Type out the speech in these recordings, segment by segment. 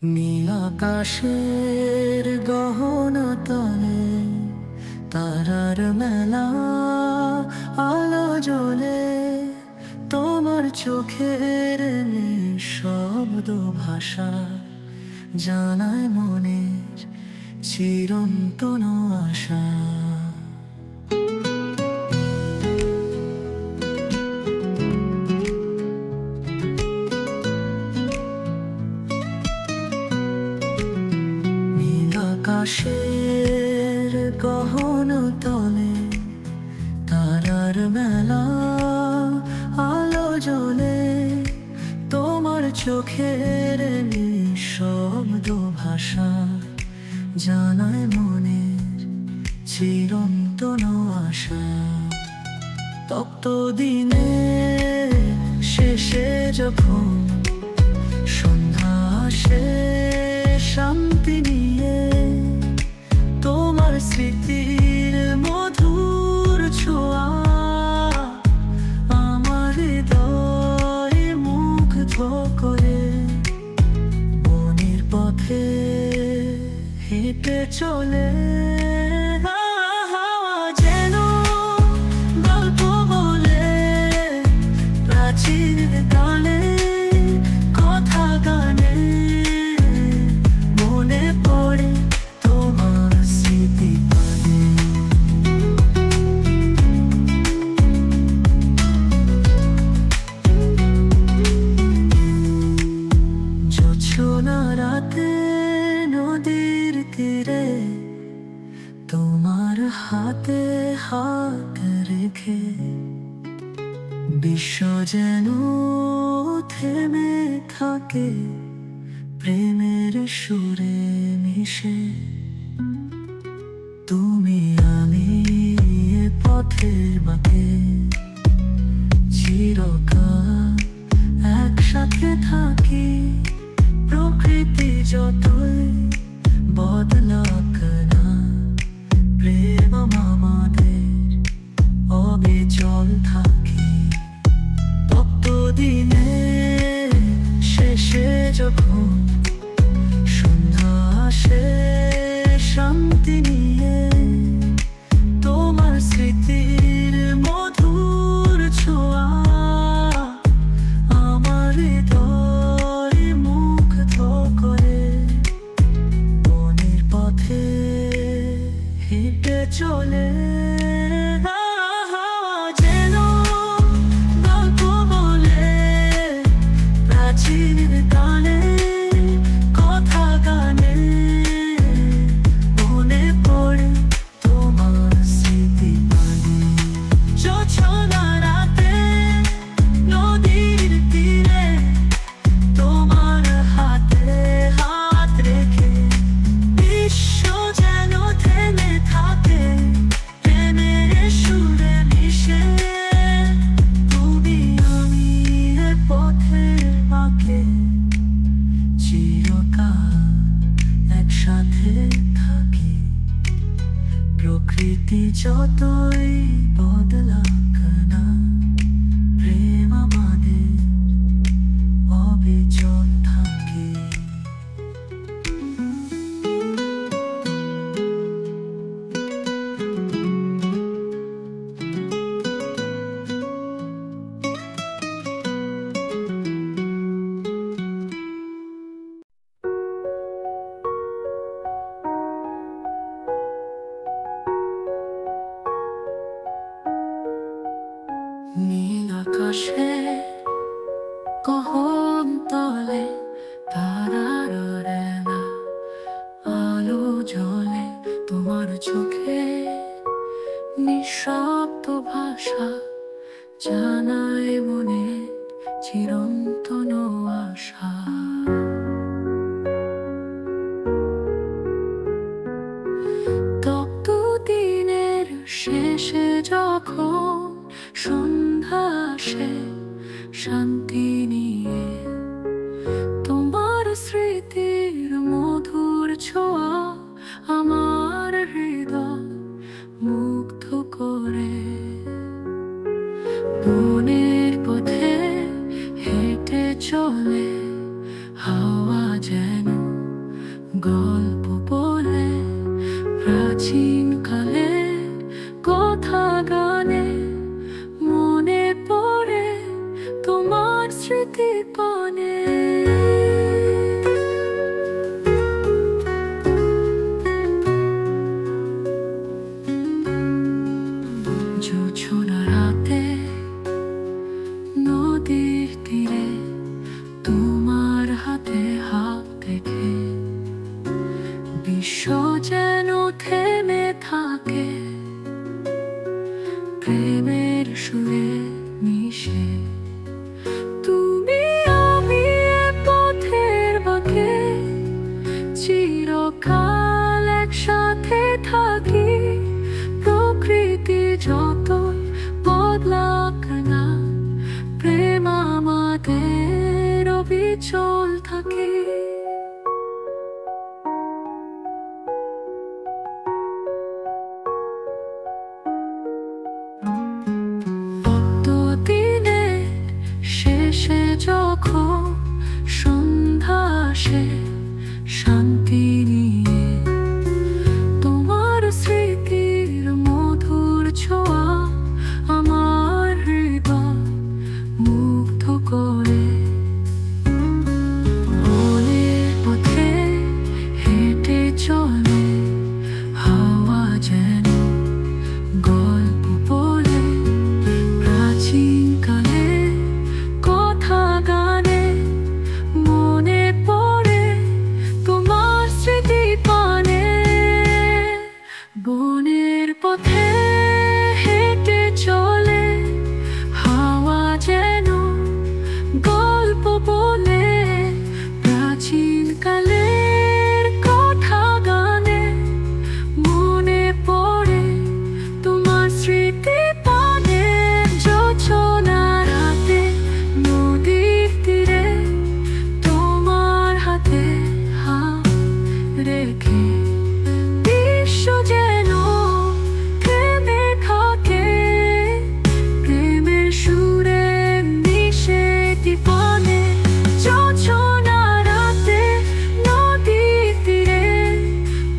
নীল আকাশের গহনা তলে তারার মেলা, আলো জ্বলে তোমার চোখের শব্দ ভাষা জানায় মনের চিরন্তন আশা। আকাশের গহন তলে তারার মেলা, আলো জ্বলে তোমার চোখের নিঃশব্দ ভাষা জানায় মনের চিরন্তন আশা। তপ্ত দিনে শেষে যখন সন্ধ্যা আসে শান্তি নিয়ে, তোমার স্মৃতির মধুর ছোঁয়া আমার হৃদয় মুগ্ধ করে। বনের পথে হেঁটে চলে যেন গল্প বলে, প্রাচীন গানে কথা গানে মনে পড়ে তোমার স্মৃতি পানে। জোছনা রাতে নদীর তীরে তোমার হাতে হাত রেখে, বিশ্ব যেন থেমে থাকে প্রেমের সুরে মিশে। তুমি আমি এ পথের বাঁকে চিরকাল একসাথে থাকি। প্রকৃতি যতই বদলাক না, প্রেম আমাদের অবিচল থাকি। তপ্ত দিনে শেষে যখন সন্ধ্যা আসে শান্তি নিয়ে, তোমার স্মৃতির মধুর ছোঁয়া আমার হৃদয় মুগ্ধ করে। বনের পথে হেঁটে চলে যেন গল্প বলে, প্রাচীন গানে কথা গানে মনে পড়ে তোমার স্মৃতি পানে। জোছনা রাতে নদীর তীরে তোমার হাতে হাত রেখে, বিশ্ব যেন থেমে থাকে প্রেমের সুরে মিশে। তুমি আমি এ পথের বাঁকে চিরকাল একসাথে থাকি। প্রকৃতি যতই বদলাক না, প্রেম আমাদের অবিচল থাকে। নীল আকাশে গহন তলে তারার রেলা, আলো জ্বলে তোমার চোখে নিঃশব্দ ভাষা জানায় মনে চিরন্তন আশা। তপ্ত দিনের শেষে যখন সন্ধ্যা আসে শান্তি নিয়ে, তোমার স্মৃতির মধুর ছোঁয়া আমার হৃদয় মুগ্ধ করে। বনের পথে হেঁটে চলে হাওয়া যেন গল্প বলে প্রাচীন কালে কথা গানে মনে পড়ে তোমার স্মৃতি পানে। জোছনা রাতে নদীর তীরে তোমার হাতে হাত রেখে বিশ্ব যেন থেমে থাকে প্রেমের সুরে মিশে। তুমি আমি এ পথের বাঁকে চিরকাল একসাথে থাকি। প্রকৃতি যত বদলাক না প্রেম আমাদের অবিচল থাকে। শেষে যখন সন্ধ্যা আসে শান্তি নিয়ে তোমার স্মৃতির মধুর ছোঁয়া আমার হৃদয় মুগ্ধ করে। মনের পথে হেঁটে চলে হাওয়া যেন গল্প বলে প্রাচীন কালে কথা গানে মনে পড়ে তোমার স্মৃতি পানে। বনের পথে হেঁটে চলে হাওয়া যেন গল্প বলে প্রাচীন কালের কথা গানে মনে পড়ে তোমার স্মৃতি পানে। জোছনা রাতে নদীর তীরে তোমার হাতে হাত রেখে বিশ্ব যেন থেমে থাকে প্রেমের সুরে মিশে দীপনে। জোছনা রাতে নদীর তীরে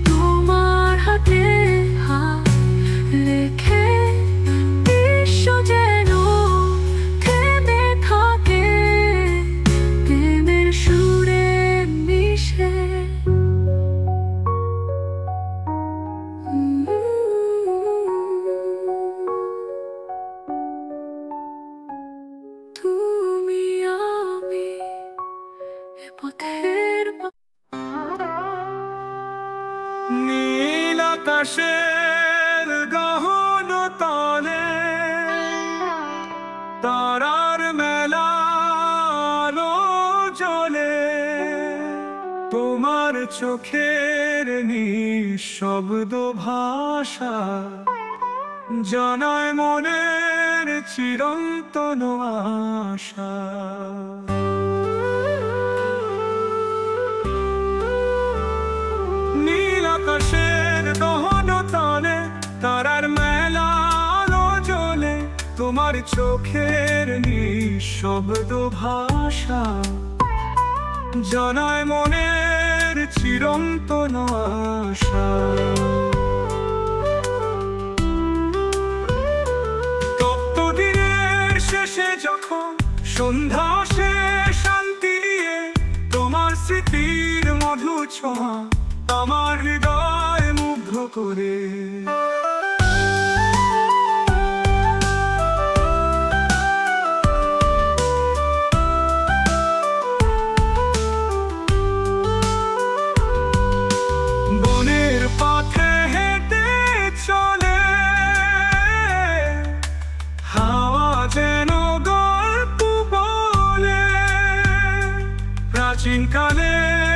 তোমার হাতে হাত রেখে বিশ্ব যেন থেমে থাকে প্রেমের সুরে মিশে। তুমি আমি এ পথের নীল আকাশের গহন তলে তারার মেলা আলো জ্বলে। তোমার চোখের নিঃশব্দ ভাষা জানায় মনের চিরন্তন আশা। নীল আকাশের গহন তলে তারার মেলা আলো জ্বলে। তোমার চোখের নিঃশব্দ ভাষা জানায় মনের চিরন্তন আশা। তপ্ত দিনের শেষে যখন সন্ধ্যা আসে শান্তি নিয়ে তোমার স্মৃতির মধু ছোঁয়া আমার হৃদয় মুগ্ধ করে। বনের পথে হেঁটে চলে হাওয়া যেন গল্প বলে প্রাচীন কালের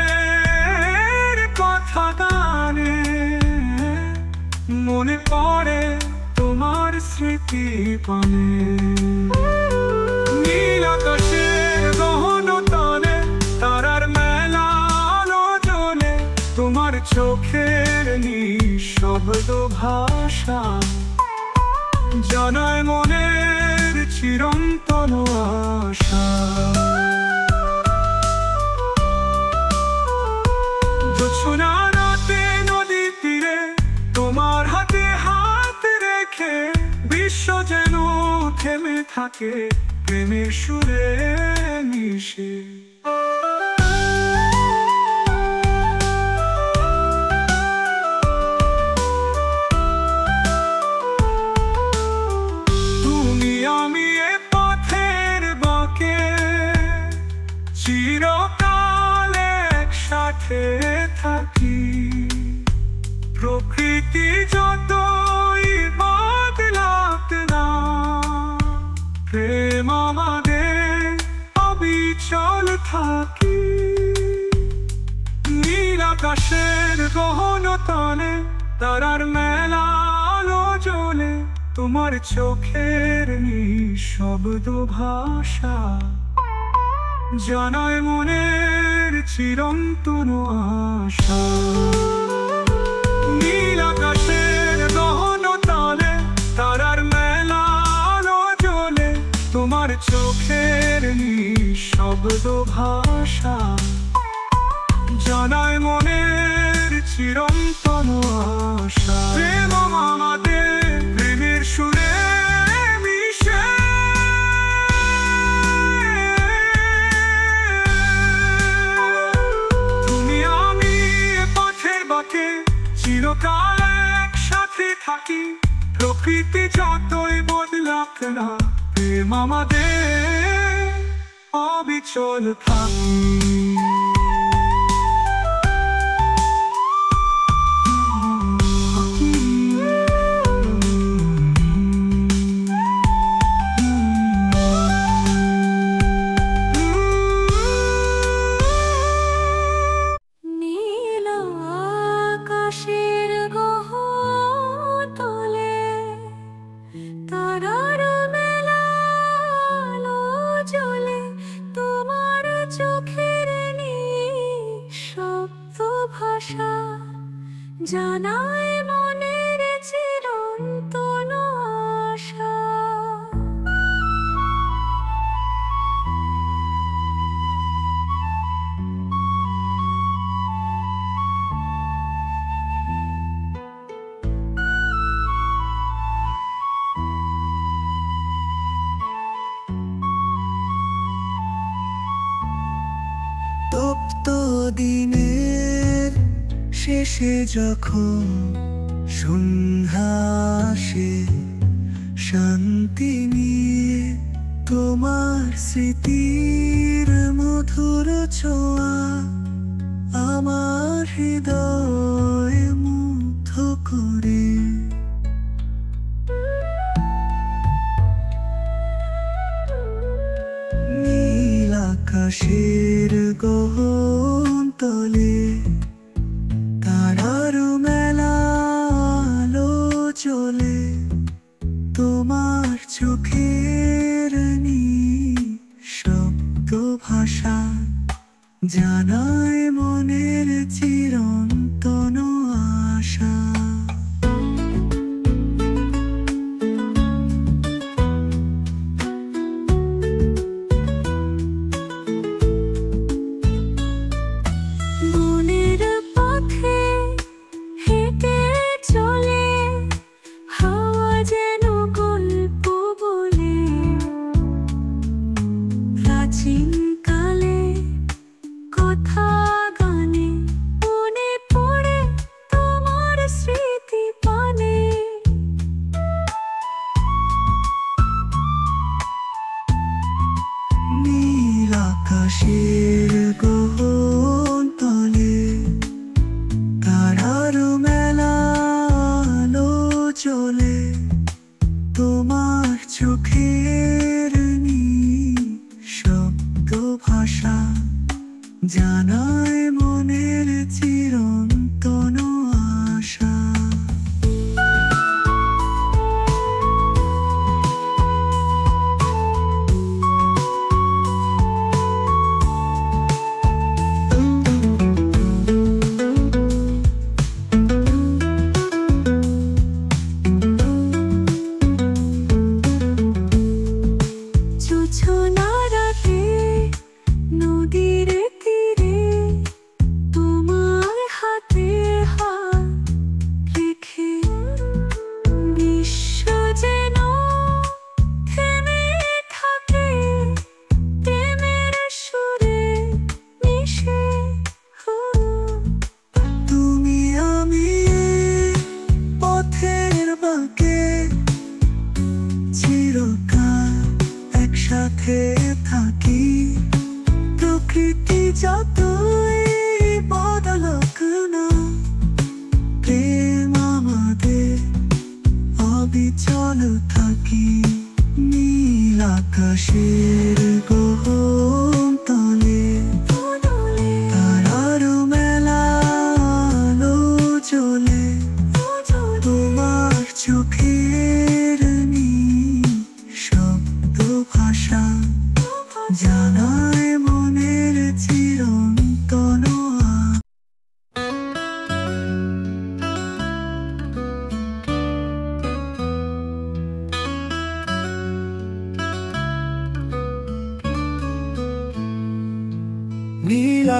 কথা গানে মনে পড়ে তোমার স্মৃতি পানে। নীল আকাশের গহন তলে তারার মেলা আলো জ্বলে। তোমার চোখের নিঃশব্দ ভাষা জানায় মনের চিরন্তন আশা। জোছনা থাকে প্রেমের সুরে মিশে। তুমি আমি এ পথের বাঁকে চিরকাল একসাথে থাকি। প্রকৃতি যতই বদলাক না, প্রেম আমাদের অবিচল থাকি। নীল আকাশের গহন তলে তারার মেলা আলো জ্বলে, তোমার চোখের নিঃশব্দ ভাষা জানায় মনের চিরন্তন আশা। নীল আকাশের গহন তলে তারার মেলা আলো জ্বলে, তোমার চোখের নিঃশব্দ ভাষা জানায় মনের চিরন্তন আশা। প্রেম আমাদের প্রেমের সুরে মিশে। তুমি আমি পথের বাঁকে চিরকাল একসাথে থাকি। প্রকৃতি যতই বদলাক না, প্রেম আমাদের অবিচল থাকি। নীল আকাশের গহন তলে তারার মেলা আলো জ্বলে, তোমার চোখের নিঃশব্দ ভাষা জানায় মনের চিরন্তন আশা। তপ্ত দিনের শেষে যখন সন্ধ্যা আসে, শান্তি নিয়ে তোমার স্মৃতির মধুর ছোঁয়া আমার হৃদয় মুগ্ধ করে। নীল আকাশের গহন তলে তারার মেলা আলো জ্বলে, তোমার চোখের নিঃশব্দ ভাষা জানায় মনের চিরন্তন আশা। মনের পথে হেঁটে চলে হাওয়া যেন গল্প বলে। প্রাচীন কালে কথা গানে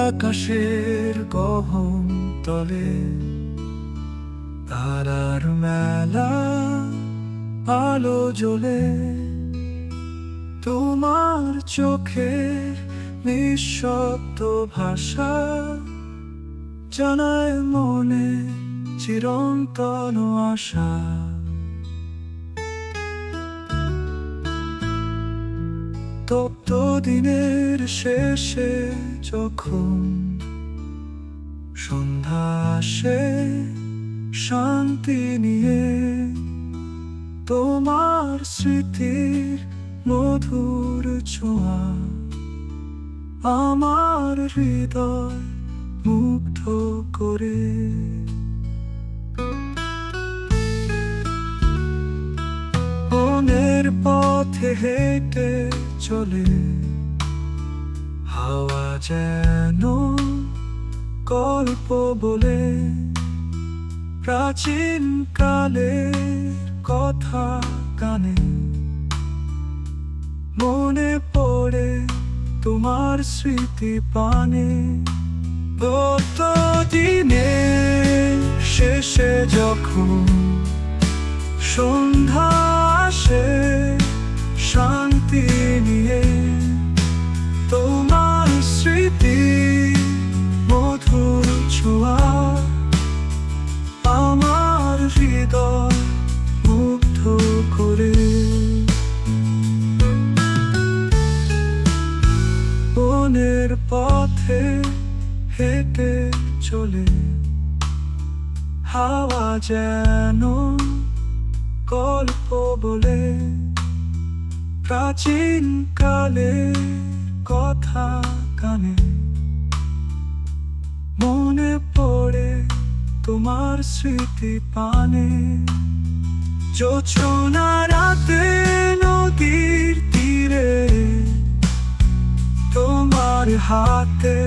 আকাশের গহন তলে তারার মেলা আলো জ্বলে তোমার চোখের নিঃশব্দ ভাষা জানায় মনে চিরন্তন আশা। তপ্ত দিনের শেষে যখন সন্ধ্যা আসে শান্তি নিয়ে তোমার স্মৃতির মধুর ছোঁয়া আমার হৃদয় মুগ্ধ করে। বনের পথে হেঁটে চলে হাওয়া যেন গল্প বলে প্রাচীন কালের কথা গানে মনে পড়ে তোমার স্মৃতি পানে। গত দিনের শেষে যখন সন্ধ্যা আসে শান্তি নিয়ে তোমার স্মৃতি মধুর ছোঁয়া আমার হৃদয় মুগ্ধ করে। বনের পথে হেঁটে চলে হাওয়া যেন গল্প বলে প্রাচীন কালের কথা গানে মনে পড়ে তোমার স্মৃতি পানে। জোছনা রাতে নদীর তীরে তোমার হাতে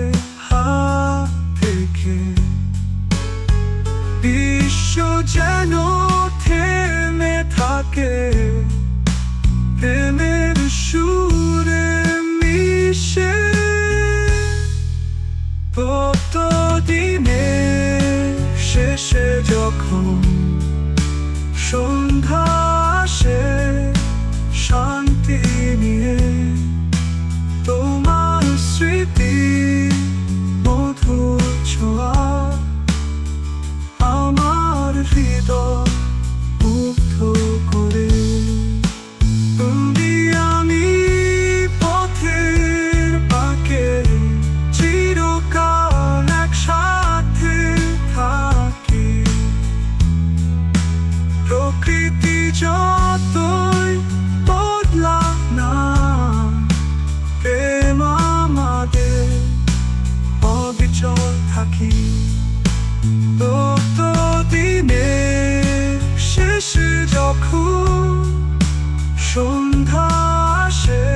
হাত রেখে বিশ্ব যেন থেমে থাকে প্রেমের সুরে মিশে। কত দিনের শেষে যখন সন্ধ্যা আসে শান্তি নিয়ে তোমার স্মৃতি মধুর ছোঁয়া আমার হৃদয় মুগ্ধ করে। তুমি আমি পথের পাকে চিরকাল একসাথে থাকি প্রকৃতি যতই বদলাক না প্রেম আমাদের অবিচল থাকি। তত দিনের শেষে যখন সন্ধ্যা আসে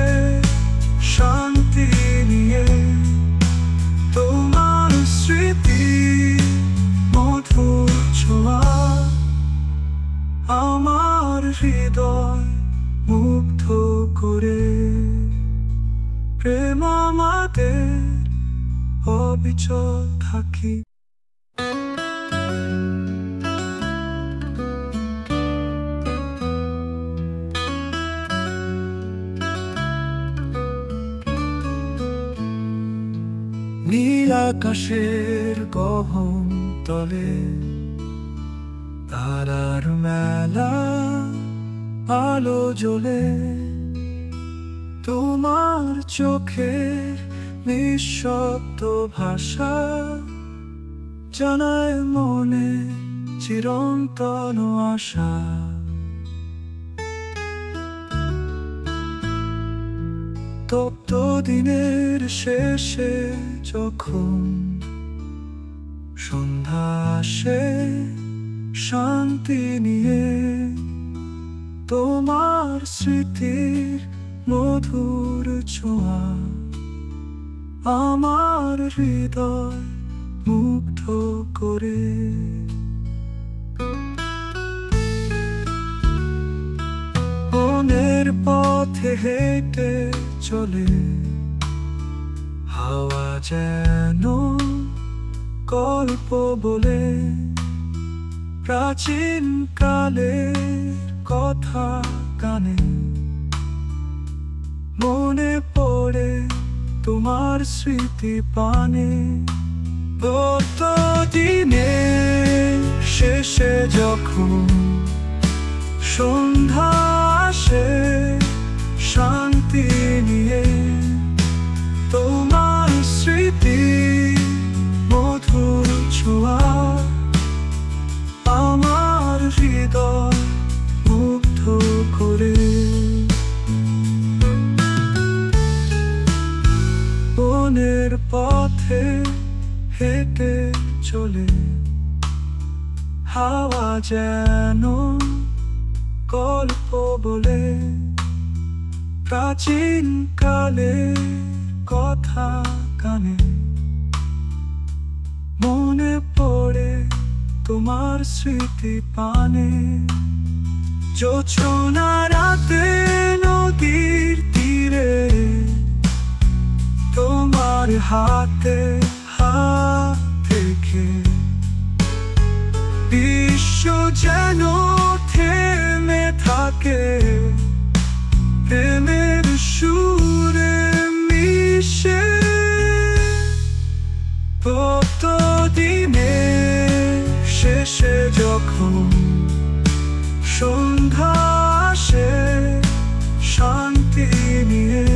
শান্তি নিয়ে তোমার স্মৃতি মধুর ছোঁয়া আমার হৃদয় মুগ্ধ করে। প্রেম আমাদের অবিচল থাকি। নীল আকাশের গহন তলে তারার মেলা আলো জ্বলে তোমার চোখের নিঃশব্দ ভাষা জানায় মনে চিরন্তন আশা। তপ্ত দিনের শেষে যখন সন্ধ্যা আসে শান্তি নিয়ে তোমার স্মৃতির মধুর ছোঁয়া আমার হৃদয় মুগ্ধ করে। বনের পথে হেঁটে চলে হাওয়া যেন গল্প বলে, প্রাচীন কালের কথা গানে মনে পড়ে তোমার স্মৃতি পানে। দিনে শেষে যখন সন্ধ্যা আসে শান্তি নিয়ে, তোমার স্মৃতি মধুর ছোঁয়া আমার হৃদয় মুগ্ধ করে। বনের পথে হেঁটে চলে, হাওয়া যেন গল্প বলে, প্রাচীন কালের কথা গানে মনে পড়ে তোমার স্মৃতি পানে। জোছনা রাতে নদীর তীরে তোমার হাতে হাত রেখে, বিশ্ব যেন থেমে থাকে প্রেমের সুরে মিশে। দিনে শেষে যখন সন্ধ্যা আসে শান্তি নিয়ে,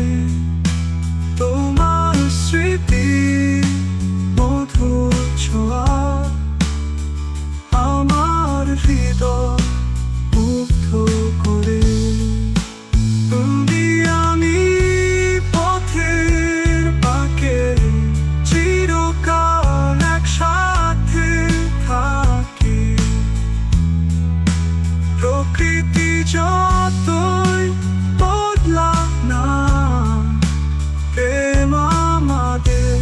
তোমার স্মৃতি মধুর ছোঁয়া আমার হৃদয় মুগ্ধ করে। তুমি আমি পথের বাঁকে চিরকাল একসাথে থাকি, প্রকৃতি যতই বদলাক না প্রেম আমাদের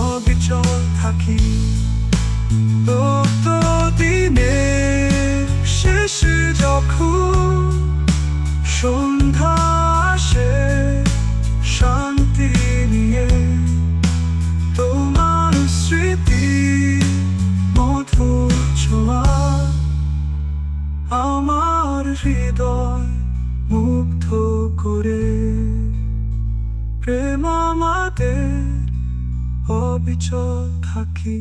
অবিচল থাকি। দিনে শেষে যখন সন্ধ্যা আসে শান্তি নিয়ে, তোমার স্মৃতি মধুর ছোঁয়া আমার হৃদয় মুগ্ধ করে। প্রেম আমাদের অবিচল থাকি।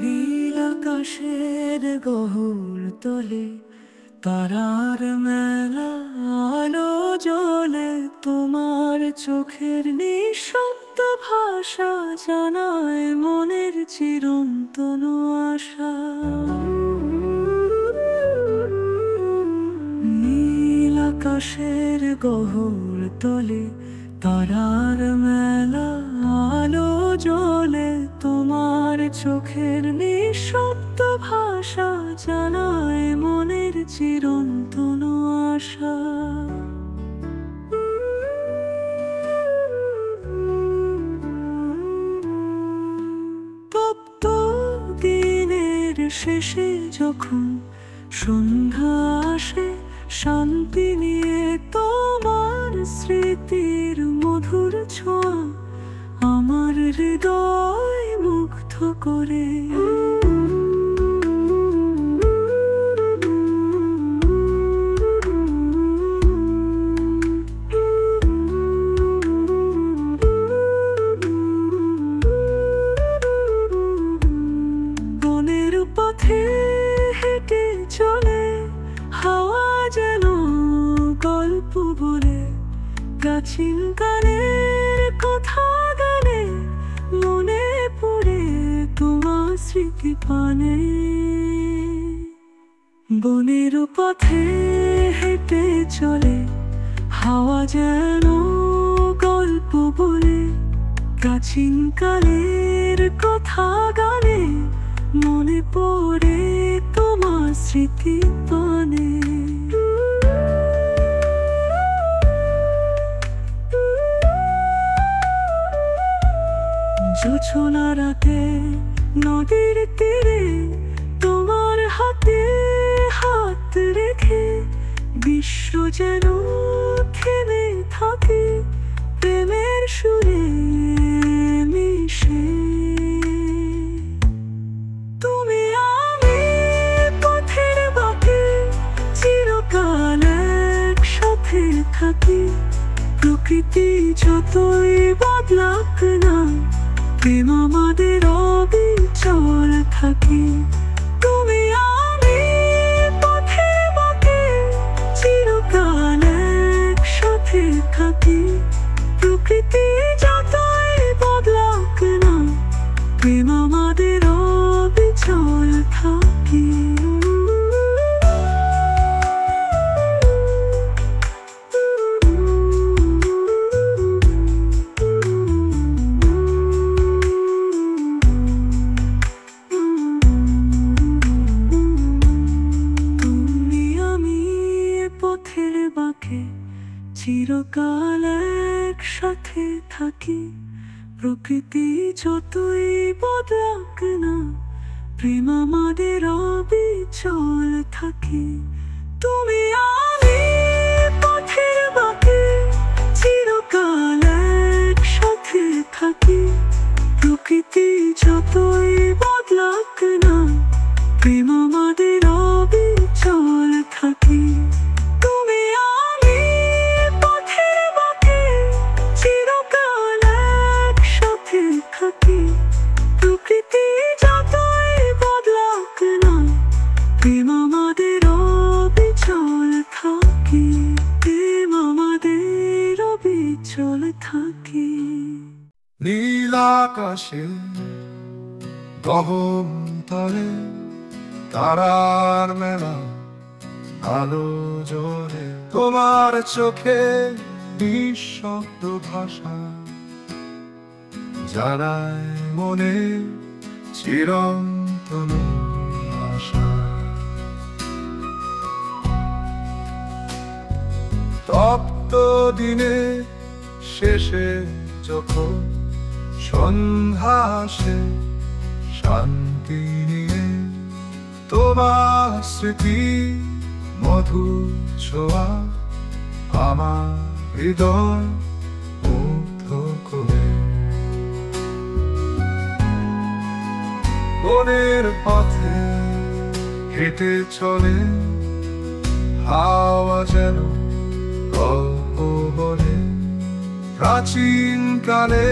নীল আকাশের গহর তলে তারার মেলা আলো জ্বলে, তোমার চোখের নিঃশব্দ ভাষা জানায় মনের চিরন্তন আশা। নীল আকাশের গহর তলে তারার মেলা আলো জ্বলে, তোমার চোখের নিঃশব্দ ভাষা জানায় মনের চিরন্তন আশা। তপ্ত দিনের শেষে যখন সন্ধ্যা আসে শান্তি নিয়ে, তোমার স্মৃতির মধুর ছোঁয়া আমার হৃদয় মুগ্ধ করে। বনের পথে হেঁটে চলে, হাওয়া যেন গল্প বলে, প্রাচীন কালের কথা গানে মনে পড়ে তোমার স্মৃতি পানে। বনের পথে হেঁটে চলে, হাওয়া যেন গল্প বলে, প্রাচীন কালের কথা গানে মনে পড়ে তোমার স্মৃতি পানে। জোছনা রাতে নদীর তীরে তোমার হাতে হাত রেখে, বিশ্ব যেন থেমে থাকে প্রেমের সুরে মিশে। তুমি আমি পথের বাঁকে চিরকাল একসাথে থাকি। প্রকৃতি যতই বদলাক না, প্রেম আমাদের অবিচল থাকি। তুমি আমি পথের বাঁকে চিরকাল একসাথে থাকি। প্রকৃতি যতই বদলাক না, প্রেম আমাদের অবিচল থাকি। পথের বাঁকে চিরকাল একসাথে থাকি। প্রকৃতি যতই বদলাক না, প্রেম আমাদের অবিচল থাকি। তুমি আমি পথের বাঁকে চিরকাল একসাথে থাকি। প্রকৃতি যতই বদলাক না, প্রেম আমাদের অবিচল থাকি। তুমি আমি পথের বাঁকে চিরকাল একসাথে থাকি। প্রকৃতি যতই বদলাক না, প্রেম আমাদের অবিচল থাকি। প্রেম আমাদের অবিচল থাকি। নীল আকাশে গহন তলে তারার মেলা আলো জ্বলে। তোমার চোখে নিঃশব্দ ভাষা জানায় মনে চিরন্তন আশা। তপ্ত দিনে শেষে যখন সন্ধ্যা আসে শান্তি নিয়ে, তোমার স্মৃতি মধুর ছোঁয়া আমার হৃদয় মুগ্ধ করে। বনের পথে হেঁটে চলে হাওয়া যেন গল্প বলে। প্রাচীন কালে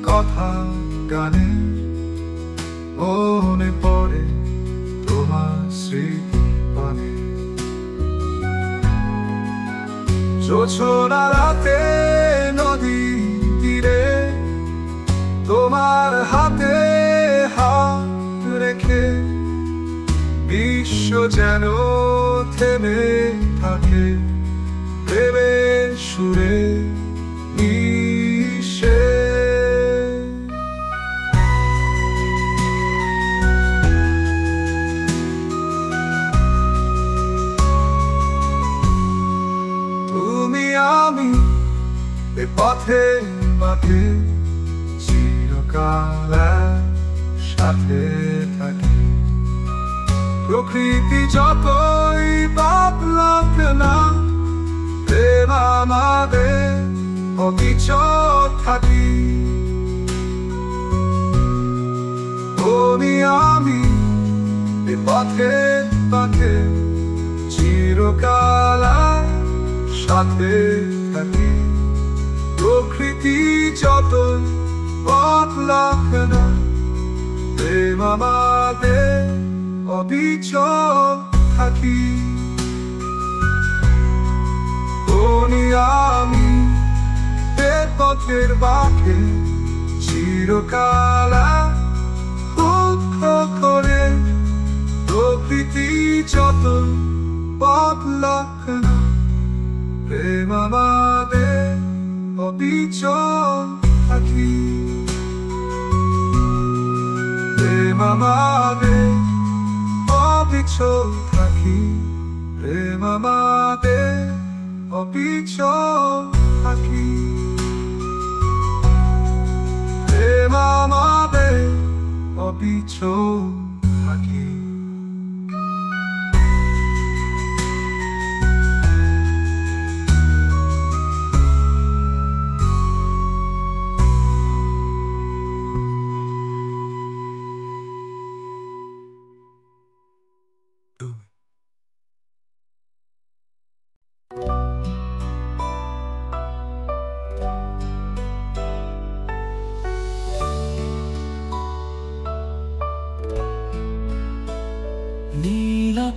কথা গানে মনে পড়ে তোমার স্মৃতি পানে। জোছনা রাতে নদী তীরে তোমার হাতে হাত রেখে বিশ্ব যেন থেমে থাকে প্রেমের সুরে মিশে। তুমি আমি এ পথে বাঁকে চিরকাল সাথে থাকি। প্রকৃতি যতই বদলাক না, প্রেম আমাদের অবিচল থাকি। তুমি আমি এ পথে বাঁকে চিরকাল সাথে থাকি। প্রকৃতি যতই বদলাক না, প্রেম আমাদের অবিচল থাকি। তুমি আমি এ পথের বাঁকে চিরকাল দুঃখ করে। প্রকৃতি যতই বদলাক না, প্রেম আমাদের অবিচল থাকি। প্রেম আমাদের অবিচল থাকি। প্রেম আমাদের অবিচল থাকি। প্রেম আমাদের অবিচল থাকি।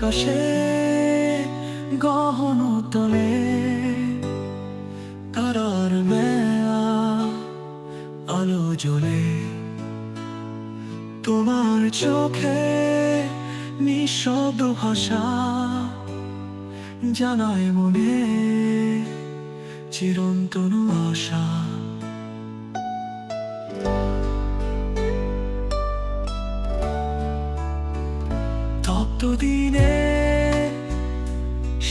আকাশে গহন তলে তারার মেয়া আলো জ্বলে, তোমার চোখে নিঃশব্দ ভাষা জানায় মনে চিরন্তন আশা। তপ্ত দিনে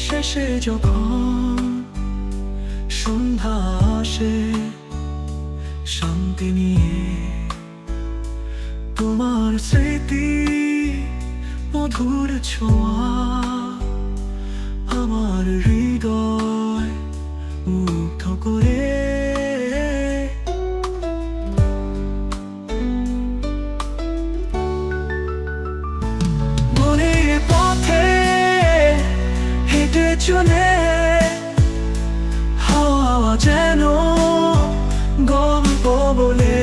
শেষে যখন সন্ধ্যা আসে শান্তি নিয়ে, তোমার স্মৃতি মধুর ছোঁয়া আমার হৃদয় মুগ্ধ করে। মনের পথে হেঁটে চলে হাওয়া যেন গল্প বলে,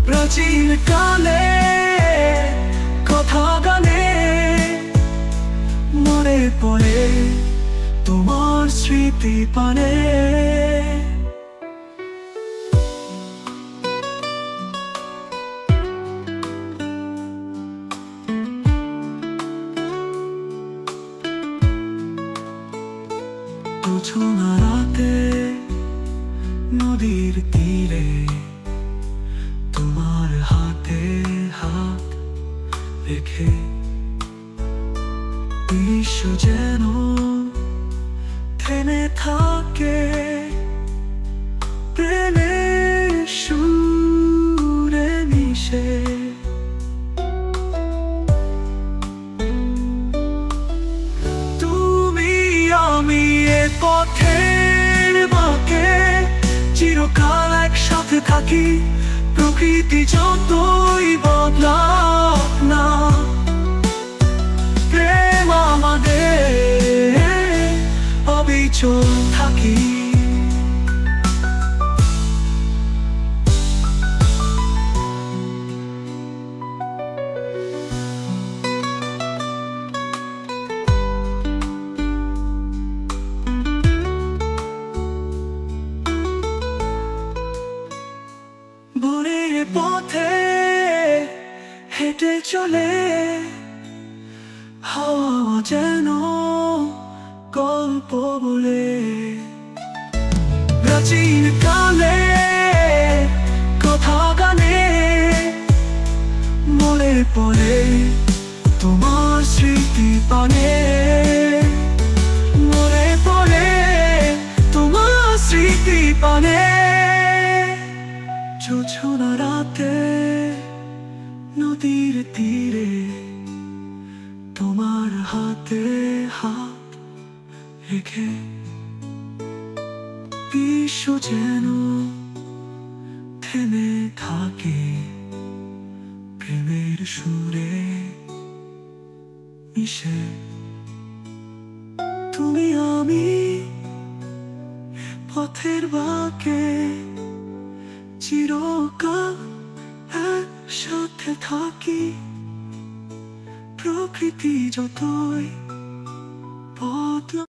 প্রাচীন কালে কথা গানে মনে পড়ে তোমার স্মৃতি পানে। জোছনা রাতে নদীর তীরে তোমার হাতে হাত রেখে বিশ্ব যেন থেমে থাকে প্রেমের সুরে মিশে। তুমি আমি এ পথের বাঁকে চিরকাল একসাথে থাকি, প্রকৃতি যতই বদলাক না প্রেম আমাদের অবিচল থাকি। বনের পথে হেঁটে চলে হাওয়া যেন গল্প বলে, প্রাচীন কালে কথা গানে মনে পড়ে তোমার স্মৃতি পানে। মনে পড়ে তোমার স্মৃতি পানে। জোছনা রাতে নদীর তীরে তোমার হাতে হাত রেখে বিশ্ব যেন থেমে থাকে প্রেমের সুরে মিশে। তুমি আমি পথের বাঁকে চিরকাল একসাথে থাকি, প্রকৃতি যতই বদলায়